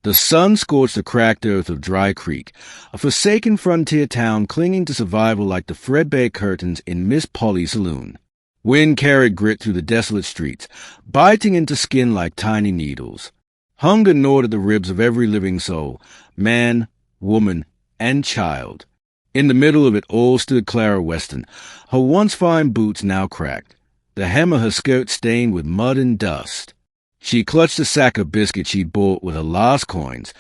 The sun scorched the cracked earth of Dry Creek, a forsaken frontier town clinging to survival like the threadbare curtains in Miss Polly's saloon. Wind carried grit through the desolate streets, biting into skin like tiny needles. Hunger gnawed at the ribs of every living soul, man, woman, and child. In the middle of it all stood Clara Weston, her once fine boots now cracked, the hem of her skirt stained with mud and dust. She clutched a sack of biscuit she'd bought with her last coins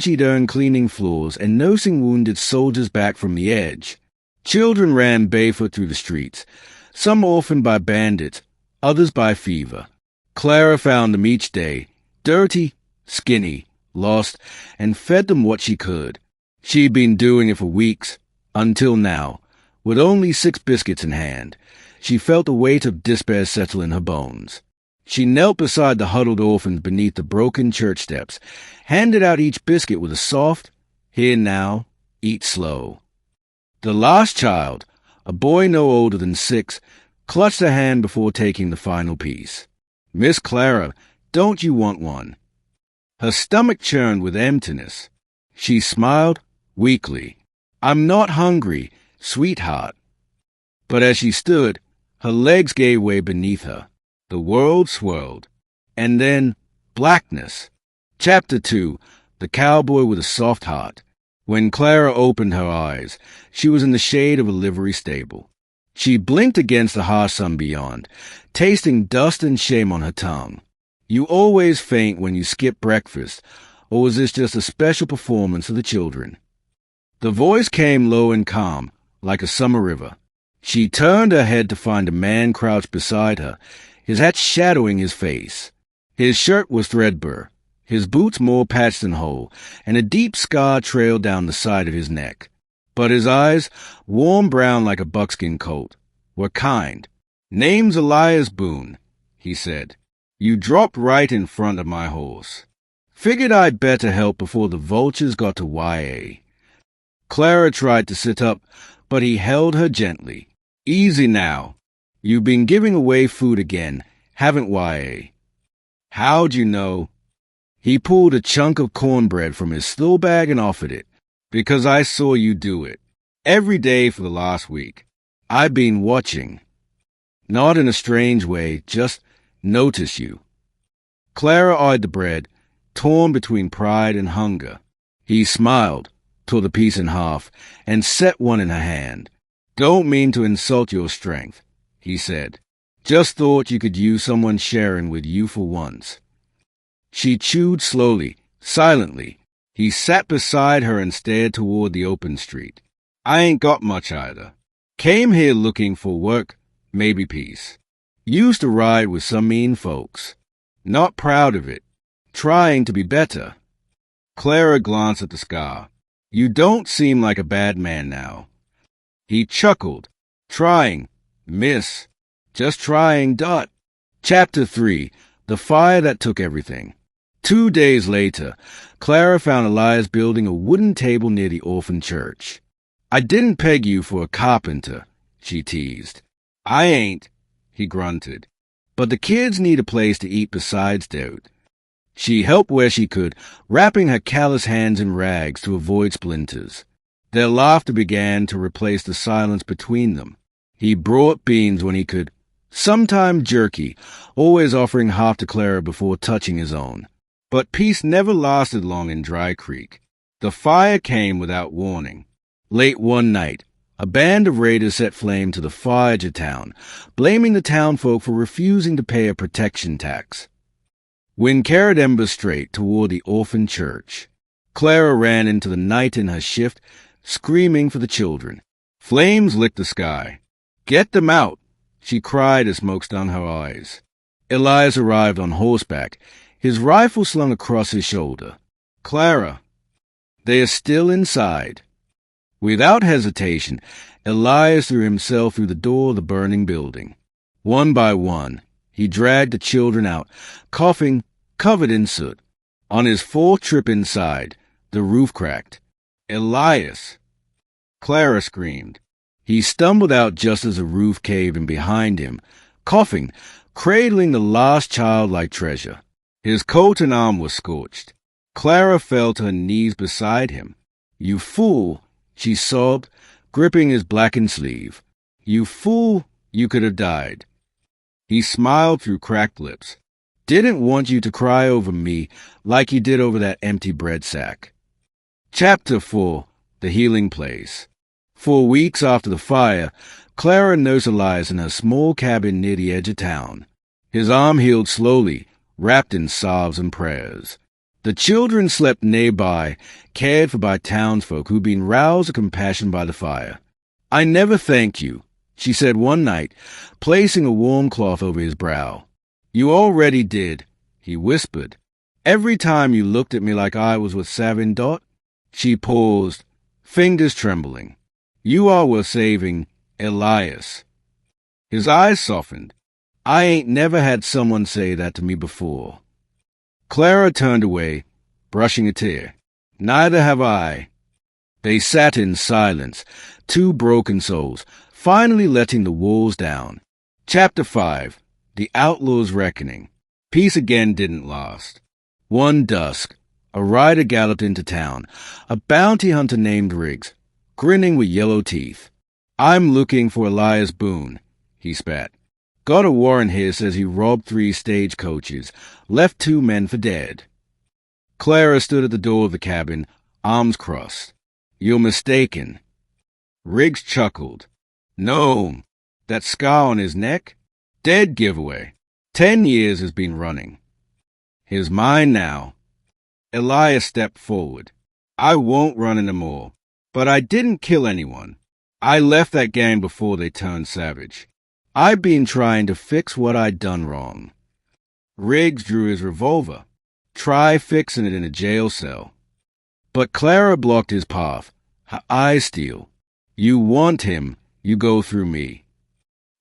she'd earned cleaning floors and nursing wounded soldiers back from the edge. Children ran barefoot through the streets, some orphaned by bandits, others by fever. Clara found them each day, dirty, skinny, lost, and fed them what she could. She'd been doing it for weeks, until now, with only 6 biscuits in hand. She felt the weight of despair settle in her bones. She knelt beside the huddled orphans beneath the broken church steps, handed out each biscuit with a soft, "Here now, eat slow." The last child, a boy no older than 6, clutched her hand before taking the final piece. "Miss Clara, don't you want one?" Her stomach churned with emptiness. She smiled weakly. "I'm not hungry, sweetheart." But as she stood, her legs gave way beneath her. The world swirled. And then, blackness. Chapter 2, The Cowboy with a Soft Heart. When Clara opened her eyes, she was in the shade of a livery stable. She blinked against the harsh sun beyond, tasting dust and shame on her tongue. You always faint when you skip breakfast, or was this just a special performance of the children? The voice came low and calm, like a summer river. She turned her head to find a man crouched beside her, his hat shadowing his face. His shirt was threadbare, his boots more patched than whole, and a deep scar trailed down the side of his neck. But his eyes, warm brown like a buckskin coat, were kind. "Name's Elias Boone," he said. "You dropped right in front of my horse. Figured I'd better help before the vultures got to YA." Clara tried to sit up, but he held her gently. "Easy now. You've been giving away food again, haven't YA?" "How'd you know?" He pulled a chunk of cornbread from his stool bag and offered it. "Because I saw you do it. Every day for the last week. I've been watching. Not in a strange way, just notice you." Clara eyed the bread, torn between pride and hunger. He smiled, tore the piece in half, and set one in her hand. "Don't mean to insult your strength," he said. "Just thought you could use someone sharing with you for once." She chewed slowly, silently. He sat beside her and stared toward the open street. "I ain't got much either. Came here looking for work, maybe peace. Used to ride with some mean folks. Not proud of it. Trying to be better." Clara glanced at the scar. "You don't seem like a bad man now." He chuckled. "Trying. Miss. Just trying, dot." Chapter 3, The Fire That Took Everything. 2 days later, Clara found Elias building a wooden table near the orphan church. "I didn't peg you for a carpenter," she teased. "I ain't," he grunted. "But the kids need a place to eat besides dirt." She helped where she could, wrapping her callous hands in rags to avoid splinters. Their laughter began to replace the silence between them. He brought beans when he could, sometimes jerky, always offering half to Clara before touching his own. But peace never lasted long in Dry Creek. The fire came without warning. Late one night, a band of raiders set flame to the far edge of town, blaming the townfolk for refusing to pay a protection tax. Wind carried embers straight toward the orphan church. Clara ran into the night in her shift, screaming for the children. Flames licked the sky. "Get them out!" she cried as smoke stung her eyes. Elias arrived on horseback, his rifle slung across his shoulder. "Clara, they are still inside." Without hesitation, Elias threw himself through the door of the burning building. One by one, he dragged the children out, coughing, covered in soot. On his 4th trip inside, the roof cracked. "Elias!" Clara screamed. He stumbled out just as the roof caved in behind him, coughing, cradling the last childlike treasure. His coat and arm were scorched. Clara fell to her knees beside him. "You fool," she sobbed, gripping his blackened sleeve. "You fool, you could have died." He smiled through cracked lips. "Didn't want you to cry over me like you did over that empty bread sack." Chapter 4. The Healing Place. 4 weeks after the fire, Clara nursed Elias in her small cabin near the edge of town. His arm healed slowly, wrapped in salves and prayers. The children slept nearby, cared for by townsfolk who'd been roused to compassion by the fire. "I never thank you," she said one night, placing a warm cloth over his brow. "You already did," he whispered. "Every time you looked at me like I was with Savin Dot." She paused, fingers trembling. "You are worth saving, Elias." His eyes softened. "I ain't never had someone say that to me before." Clara turned away, brushing a tear. "Neither have I." They sat in silence, two broken souls, finally letting the walls down. Chapter 5. The Outlaw's Reckoning. Peace again didn't last. One dusk, a rider galloped into town, a bounty hunter named Riggs, grinning with yellow teeth. "I'm looking for Elias Boone," he spat. "Got a warrant here says he robbed 3 stagecoaches, left 2 men for dead." Clara stood at the door of the cabin, arms crossed. "You're mistaken." Riggs chuckled. "No, that scar on his neck? Dead giveaway. 10 years has been running. He's mine now." Elias stepped forward. "I won't run anymore, but I didn't kill anyone. I left that gang before they turned savage. I've been trying to fix what I'd done wrong." Riggs drew his revolver. "Try fixing it in a jail cell." But Clara blocked his path, her eyes steel. "You want him, you go through me."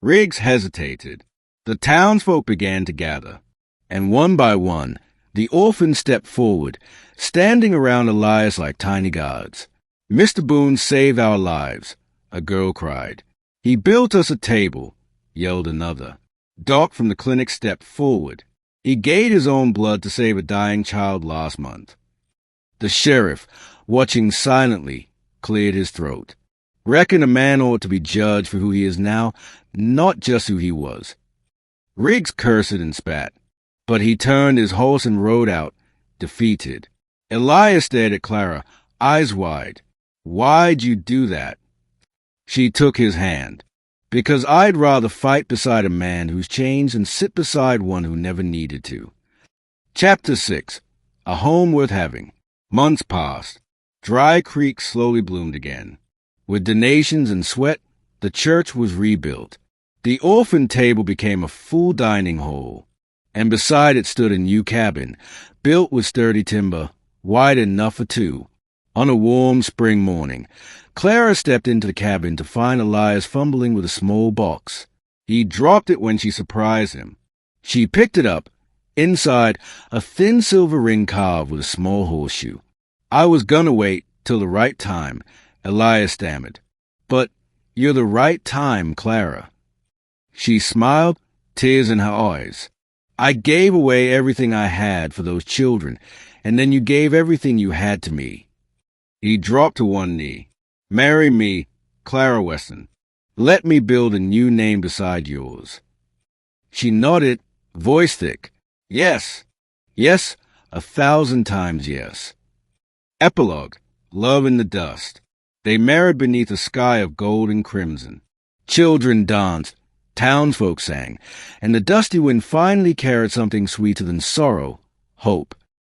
Riggs hesitated. The townsfolk began to gather, and one by one, the orphans stepped forward, standing around Elias like tiny guards. "Mr. Boone saved our lives," a girl cried. "He built us a table," yelled another. Doc from the clinic stepped forward. "He gave his own blood to save a dying child last month." The sheriff, watching silently, cleared his throat. "Reckon a man ought to be judged for who he is now, not just who he was." Riggs cursed and spat, but he turned his horse and rode out, defeated. Elias stared at Clara, eyes wide. "Why'd you do that?" She took his hand. "Because I'd rather fight beside a man who's changed than sit beside one who never needed to." Chapter 6. A Home Worth Having. Months passed. Dry Creek slowly bloomed again. With donations and sweat, the church was rebuilt. The orphan table became a full dining hall, and beside it stood a new cabin, built with sturdy timber, wide enough for 2. On a warm spring morning, Clara stepped into the cabin to find Elias fumbling with a small box. He dropped it when she surprised him. She picked it up. Inside, a thin silver ring carved with a small horseshoe. "I was gonna wait till the right time," Elias stammered. "But you're the right time, Clara." She smiled, tears in her eyes. "I gave away everything I had for those children, and then you gave everything you had to me." He dropped to one knee. "Marry me, Clara Weston. Let me build a new name beside yours." She nodded, voice thick. "Yes, yes, 1,000 times yes." Epilogue. Love in the dust. They married beneath a sky of gold and crimson. Children danced, townsfolk sang, and the dusty wind finally carried something sweeter than sorrow, hope.